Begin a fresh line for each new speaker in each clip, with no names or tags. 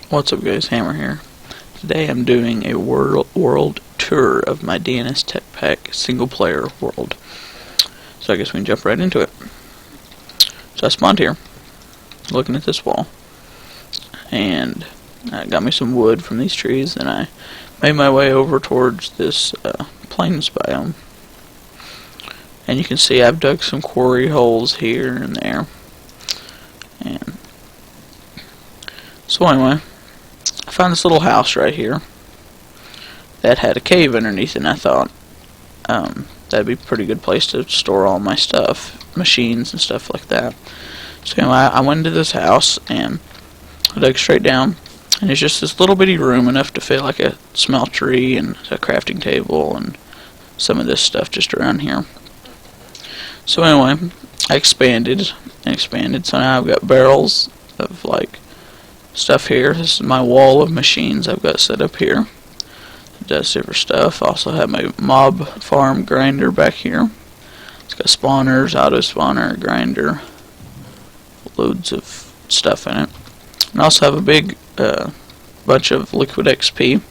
What's up guys, Hammer here. Today I'm doing a world tour of my DNS Techpack single player world. So I guess we can jump right into it. So I spawned here, looking at this wall, and I got me some wood from these trees, and I made my way over towards this plains biome. And you can see I've dug some quarry holes here and there. And so anyway, I found this little house right here that had a cave underneath, and I thought that'd be a pretty good place to store all my stuff, machines and stuff like that. So anyway, I went into this house and I dug straight down, and it's just this little bitty room enough to fit like a smeltery and a crafting table and some of this stuff just around here. So anyway, I expanded and expanded, so now I've got barrels of like stuff here. This is my wall of machines I've got set up here. It does different stuff. I also have my mob farm grinder back here. It's got spawners, auto spawner, grinder, loads of stuff in it. And I also have a big bunch of liquid XP.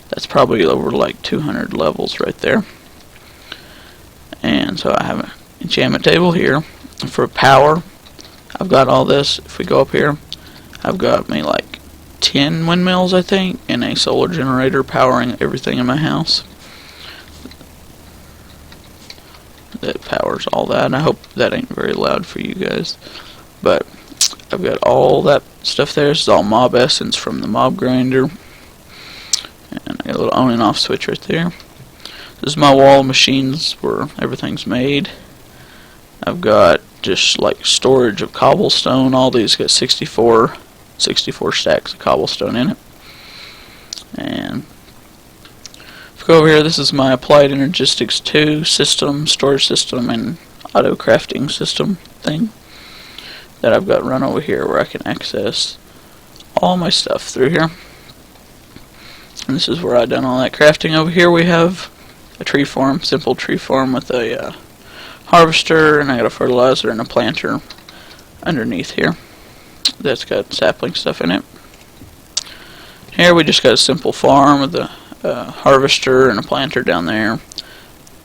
That's probably over like 200 levels right there. And so I have an enchantment table here. For power, I've got all this. If we go up here, I've got me like 10 windmills, I think, and a solar generator powering everything in my house. That powers all that, and I hope that ain't very loud for you guys. But I've got all that stuff there. This is all mob essence from the mob grinder. And I got a little on and off switch right there. This is my wall of machines where everything's made. I've got just like storage of cobblestone. All these got 64 stacks of cobblestone in it. And if we go over here, this is my Applied Energistics 2 system, storage system, and auto crafting system thing that I've got run over here where I can access all my stuff through here. And this is where I've done all that crafting. Over here we have a tree farm, simple tree farm with a harvester, and I got a fertilizer and a planter underneath here that's got sapling stuff in it. Here we just got a simple farm with a harvester and a planter down there,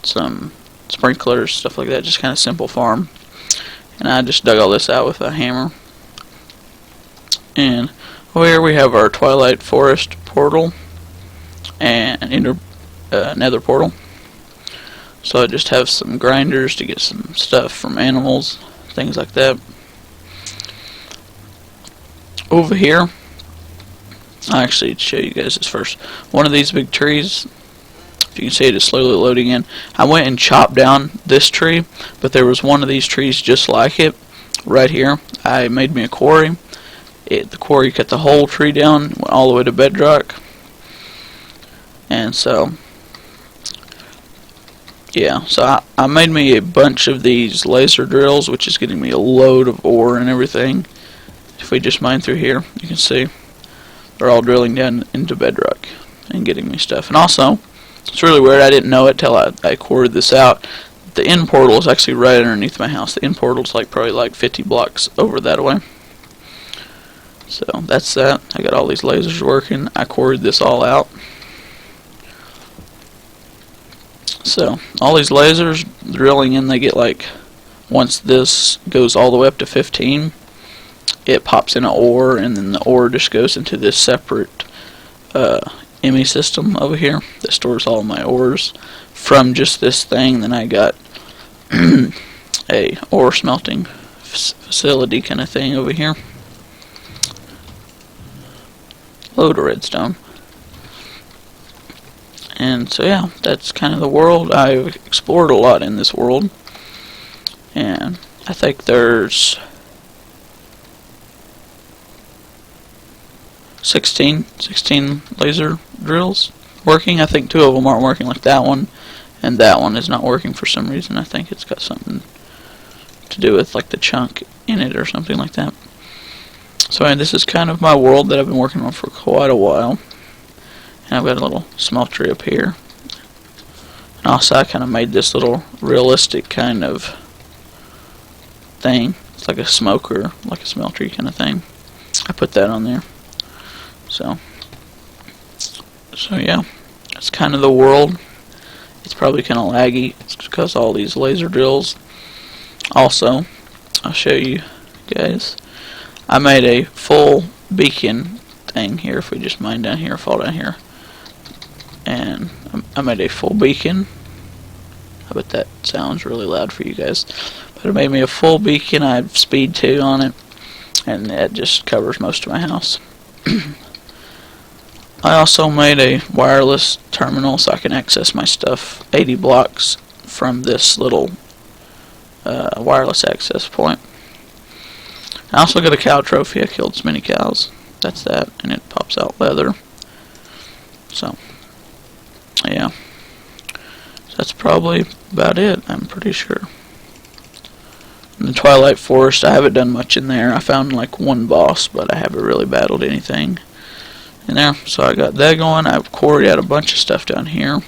some sprinklers, stuff like that, just kind of simple farm. And I just dug all this out with a hammer. And over here we have our Twilight Forest portal and nether portal. So I just have some grinders to get some stuff from animals, things like that. Over here, I'll actually show you guys this first. One of these big trees, if you can see it is slowly loading in. I went and chopped down this tree, but there was one of these trees just like it right here. I made me a quarry. The quarry cut the whole tree down, went all the way to bedrock. And so yeah, so I made me a bunch of these laser drills, which is getting me a load of ore and everything. If we just mine through here, you can see they're all drilling down into bedrock and getting me stuff. And also, it's really weird, I didn't know it till I quarried this out. The end portal is actually right underneath my house. The end portal is like probably like 50 blocks over that way. So that's that. I got all these lasers working. I quarried this all out. So all these lasers drilling in, they get like, once this goes all the way up to 15, it pops in an ore, and then the ore just goes into this separate ME system over here that stores all my ores from just this thing. Then I got a ore smelting facility kind of thing over here. Load of redstone. And so yeah, that's kind of the world. I've explored a lot in this world, and I think there's 16 laser drills working. I think 2 of them aren't working, like that one, and that one is not working for some reason. I think it's got something to do with like the chunk in it or something like that. So anyway, this is kind of my world that I've been working on for quite a while. And I've got a little smeltery up here. And also I kind of made this little realistic kind of thing. It's like a smoker, like a smeltery kind of thing. I put that on there. So yeah, that's kind of the world. It's probably kind of laggy. It's because all these laser drills. Also, I'll show you guys. I made a full beacon thing here. If we just mine down here, fall down here, and I made a full beacon. I bet that sounds really loud for you guys, but it made me a full beacon. I have speed 2 on it, and that just covers most of my house. I also made a wireless terminal so I can access my stuff 80 blocks from this little wireless access point. I also got a cow trophy. I killed as many cows. That's that, and it pops out leather. So, yeah. So that's probably about it, I'm pretty sure. In the Twilight Forest, I haven't done much in there. I found like one boss, but I haven't really battled anything in there. So I got that going. I've quarried out a bunch of stuff down here.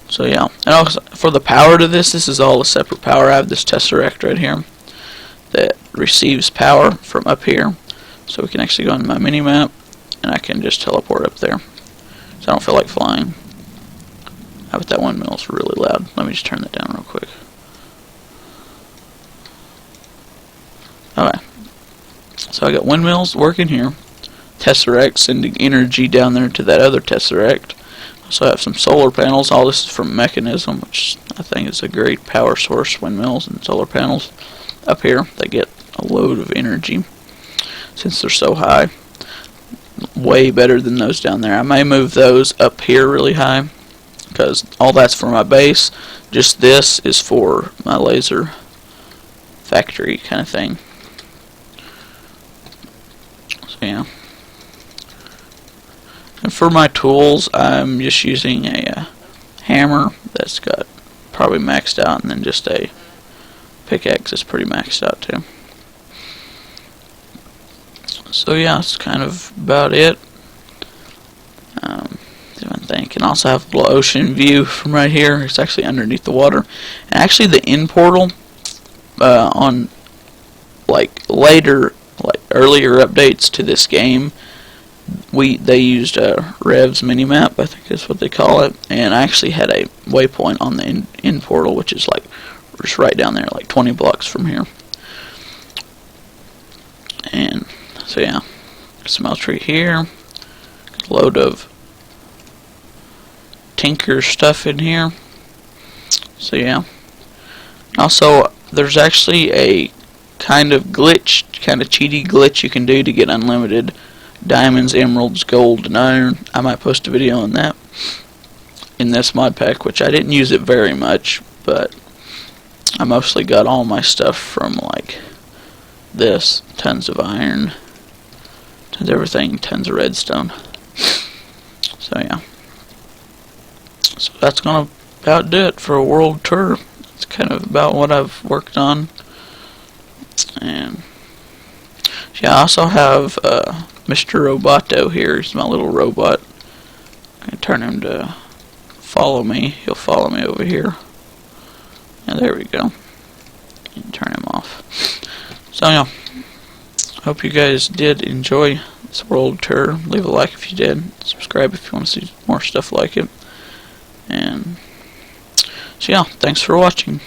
So yeah. And also, for the power to this is all a separate power. I have this Tesseract right here that receives power from up here. So we can actually go into my mini-map, and I can just teleport up there. So I don't feel like flying. I bet that windmill's really loud. Let me just turn that down real quick. Okay. So I got windmills working here. Tesseract sending energy down there to that other Tesseract. Also have some solar panels. All this is from Mechanism, which I think is a great power source. Windmills and solar panels up here. They get a load of energy since they're so high. Way better than those down there. I may move those up here really high, because all that's for my base. Just this is for my laser factory kind of thing. So yeah. And for my tools, I'm just using a hammer that's got probably maxed out, and then just a pickaxe is pretty maxed out too. So yeah, that's kind of about it. I can also have a little ocean view from right here. It's actually underneath the water. And actually the end portal on like earlier updates to this game, they used Rev's minimap, I think that's what they call it, and I actually had a waypoint on the end portal, which is like just right down there, like 20 blocks from here. And so yeah, smeltery here, load of tinker stuff in here. So yeah. Also, there's actually a kind of glitch, kind of cheaty glitch you can do to get unlimited diamonds, emeralds, gold, and iron. I might post a video on that in this mod pack, which I didn't use it very much, but I mostly got all my stuff from like this. Tons of iron, tons of everything, tons of redstone. So yeah. So that's gonna about do it for a world tour. That's kind of about what I've worked on. And yeah, I also have Mr. Roboto here. He's my little robot. I can turn him to follow me. He'll follow me over here. And there we go. And turn him off. So yeah, hope you guys did enjoy this world tour. Leave a like if you did. Subscribe if you want to see more stuff like it. And so yeah, thanks for watching.